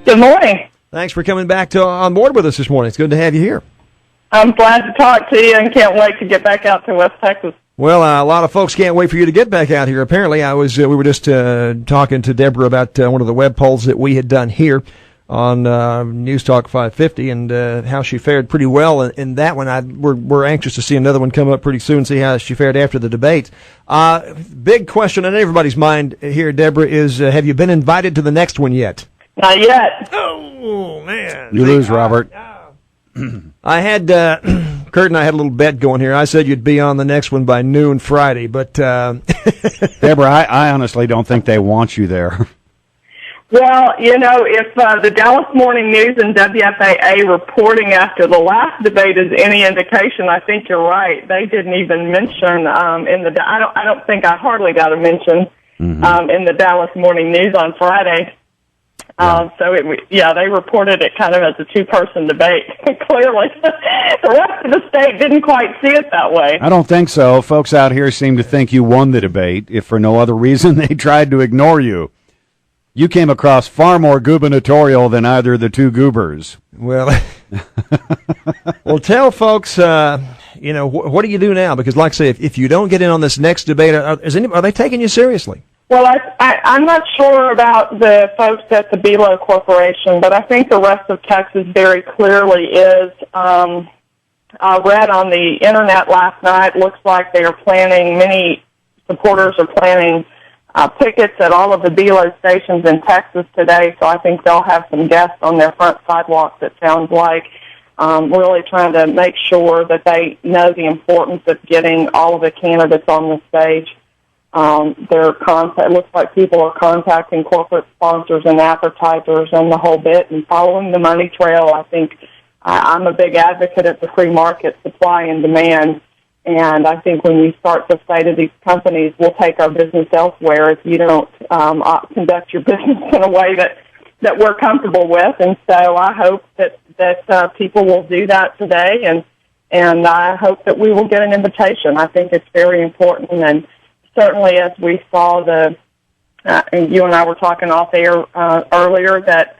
Good morning. Thanks for coming back on board with us this morning. It's good to have you here. I'm glad to talk to you and can't wait to get back out to West Texas. Well, a lot of folks can't wait for you to get back out here. Apparently, we were just talking to Debra about one of the web polls that we had done here on News Talk 550 and how she fared pretty well in that one. We're anxious to see another one come up pretty soon, see how she fared after the debate. Big question on everybody's mind here, Debra, is have you been invited to the next one yet? Not yet. Oh, man. You lose, Robert. I had, Kurt and I had a little bet going here. I said you'd be on the next one by noon Friday, but... Debra, I honestly don't think they want you there. Well, if the Dallas Morning News and WFAA reporting after the last debate is any indication, I think you're right. They didn't even mention I hardly got a mention in the Dallas Morning News on Friday. They reported it kind of as a two-person debate. Clearly, the rest of the state didn't quite see it that way. I don't think so. Folks out here seem to think you won the debate. If for no other reason, they tried to ignore you. You came across far more gubernatorial than either of the two goobers. Well, tell folks, what do you do now? Because, like I say, if you don't get in on this next debate, are they taking you seriously? Well, I'm not sure about the folks at the Belo Corporation, but I think the rest of Texas very clearly is. I read on the Internet last night, looks like they are planning, many supporters are planning pickets at all of the Belo stations in Texas today, so I think they'll have some guests on their front sidewalks, it sounds like, really trying to make sure that they know the importance of getting all of the candidates on the stage. It looks like people are contacting corporate sponsors and advertisers and the whole bit and following the money trail. I think I'm a big advocate of the free market, supply and demand. And I think when you start to say to these companies, we'll take our business elsewhere if you don't conduct your business in a way that we're comfortable with. And so I hope that people will do that today. And I hope that we will get an invitation. I think it's very important. And certainly, as we saw and you and I were talking off air earlier, that,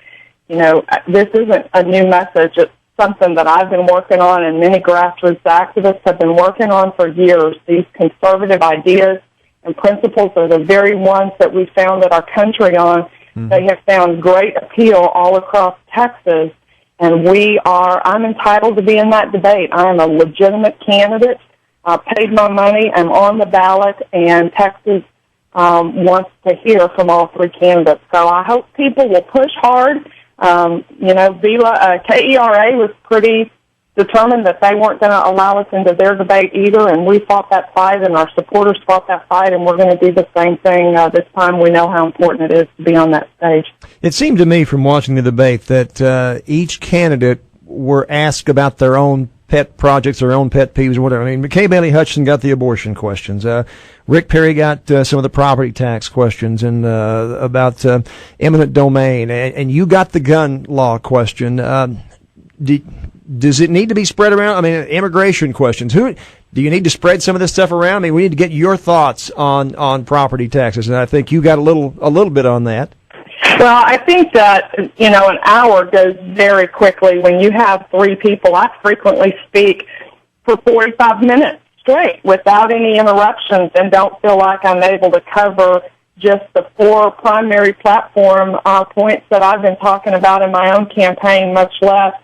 this isn't a new message. It's something that I've been working on and many grassroots activists have been working on for years. These conservative ideas and principles are the very ones that we founded our country on. Mm-hmm. They have found great appeal all across Texas, and I'm entitled to be in that debate. I am a legitimate candidate. I paid my money, I'm on the ballot, and Texas wants to hear from all three candidates. So I hope people will push hard. KERA was pretty determined that they weren't going to allow us into their debate either, and we fought that fight, and our supporters fought that fight, and we're going to do the same thing this time. We know how important it is to be on that stage. It seemed to me from watching the debate that each candidate were asked about their own pet projects, their own pet peeves or whatever. I mean, McKay Bailey Hutchinson got the abortion questions. Rick Perry got some of the property tax questions and about eminent domain. And you got the gun law question. Does it need to be spread around? I mean, immigration questions. Do you need to spread some of this stuff around? I mean, we need to get your thoughts on property taxes. And I think you got a little bit on that. Well, I think that, an hour goes very quickly when you have three people. I frequently speak for 45 minutes straight without any interruptions and don't feel like I'm able to cover just the four primary platform points that I've been talking about in my own campaign, much less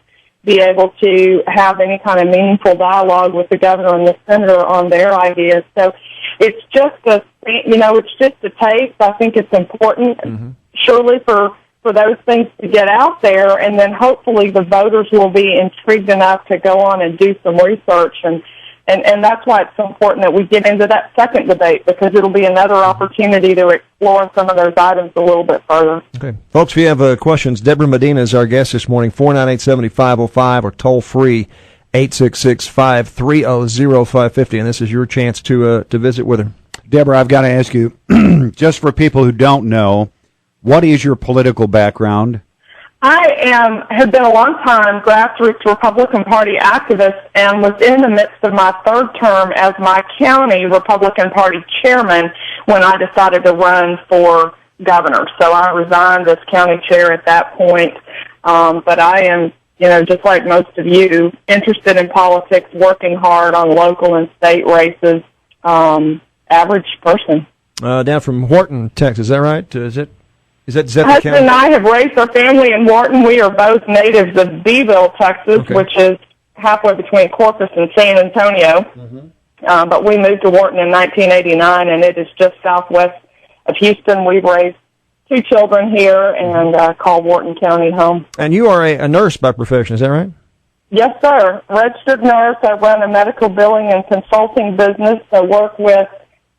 be able to have any kind of meaningful dialogue with the governor and the senator on their ideas. So it's just a taste. I think it's important. Mm-hmm. Surely for those things to get out there, and then hopefully the voters will be intrigued enough to go on and do some research, and that's why it's so important that we get into that second debate, because it'll be another opportunity to explore some of those items a little bit further. Okay. Folks, if you have questions, Debra Medina is our guest this morning, 498-7505 or toll-free 866-530-0550, and this is your chance to visit with her. Debra, I've got to ask you, just for people who don't know, what is your political background? I have been a long-time grassroots Republican Party activist and was in the midst of my third term as my county Republican Party chairman when I decided to run for governor. So I resigned as county chair at that point. But I am, just like most of you, interested in politics, working hard on local and state races, average person. Down from Wharton, Texas, is that right? Is that the Husband county? and I have raised our family in Wharton. We are both natives of Beeville, Texas, which is halfway between Corpus and San Antonio. Mm-hmm. But we moved to Wharton in 1989, and it is just southwest of Houston. We've raised 2 children here and call Wharton County home. And you are a nurse by profession, is that right? Yes, sir. Registered nurse. I run a medical billing and consulting business. I work with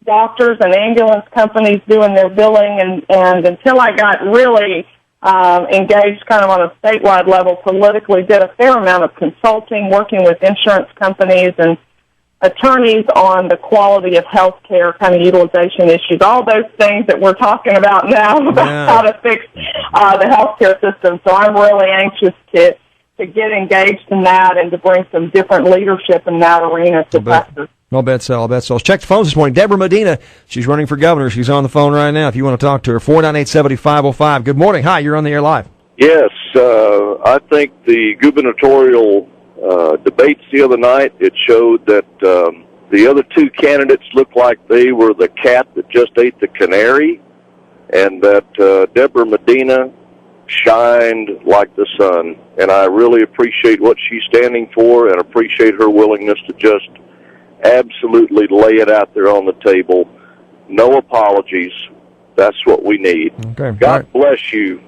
doctors and ambulance companies doing their billing, and until I got really engaged kind of on a statewide level politically, did a fair amount of consulting, working with insurance companies and attorneys on the quality of health care kind of utilization issues, all those things that we're talking about now about how to fix the health care system. So I'm really anxious to get engaged in that and to bring some different leadership in that arena to Texas. I'll bet so. Let's check the phones this morning. Debra Medina, she's running for governor. She's on the phone right now if you want to talk to her. 498-7505. Good morning. Hi, you're on the air live. Yes, I think the gubernatorial debates the other night, it showed that the other 2 candidates looked like they were the cat that just ate the canary, and that Debra Medina shined like the sun. And I really appreciate what she's standing for and appreciate her willingness to just absolutely lay it out there on the table. No apologies. That's what we need. Okay. God bless you,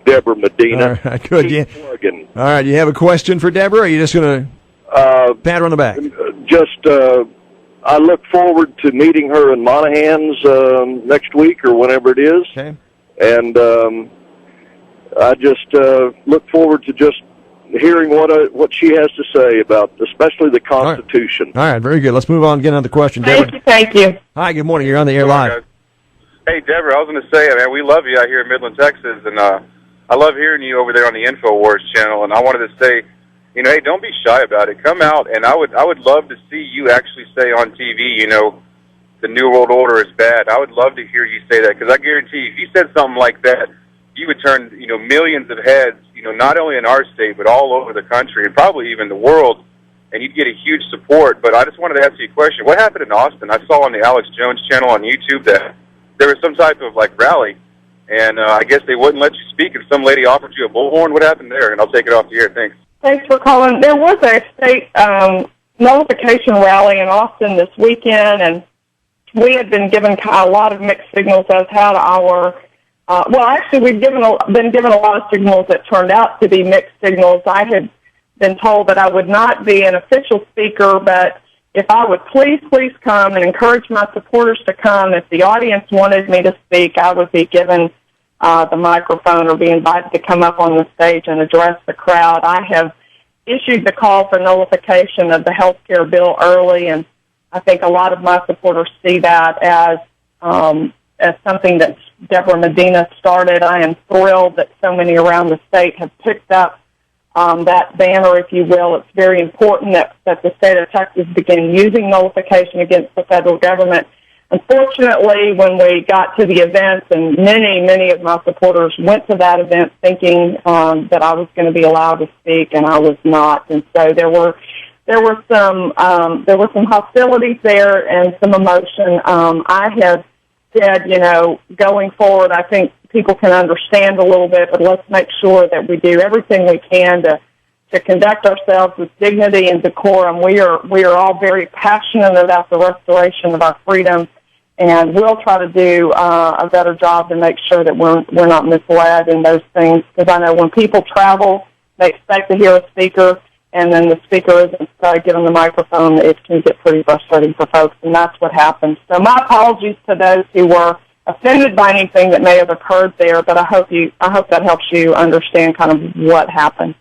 Debra Medina. All right, good. Yeah. All right, you have a question for Debra, or are you just going to pat her on the back? I look forward to meeting her in Monahans next week or whenever it is. Okay. And I just look forward to just hearing what she has to say about, especially the Constitution. All right, very good. Let's move on and get another question. Thank you. Hi, good morning. You're on the air live. Hey, Debra, I was going to say, man, we love you out here in Midland, Texas, and I love hearing you over there on the InfoWars channel. And I wanted to say, hey, don't be shy about it. Come out, and I would love to see you actually say on TV, the New World Order is bad. I would love to hear you say that, because I guarantee you, if you said something like that, you would turn, millions of heads, not only in our state, but all over the country, and probably even the world, and you'd get a huge support. But I just wanted to ask you a question. What happened in Austin? I saw on the Alex Jones channel on YouTube that there was some type of, rally, and I guess they wouldn't let you speak, and some lady offered you a bullhorn. What happened there? And I'll take it off the air. Thanks. Thanks for calling. There was a state nullification rally in Austin this weekend, and we had been given a lot of mixed signals as had our we've been given a lot of signals that turned out to be mixed signals. I had been told that I would not be an official speaker, but if I would please come and encourage my supporters to come, if the audience wanted me to speak, I would be given the microphone or be invited to come up on the stage and address the crowd. I have issued the call for nullification of the health care bill early, and I think a lot of my supporters see that as something that Debra Medina started. I am thrilled that so many around the state have picked up that banner, if you will. It's very important that the state of Texas begin using nullification against the federal government. Unfortunately, when we got to the event, and many of my supporters went to that event thinking that I was going to be allowed to speak, and I was not. And so there were some hostilities there and some emotion. I have said, going forward, I think people can understand a little bit, but let's make sure that we do everything we can to conduct ourselves with dignity and decorum. We are all very passionate about the restoration of our freedom, and we'll try to do a better job to make sure that we're not misled in those things, because I know when people travel, they expect to hear a speaker, and then the speaker isn't given the microphone. It can get pretty frustrating for folks, and that's what happened. So my apologies to those who were offended by anything that may have occurred there, but I hope that helps you understand kind of what happened.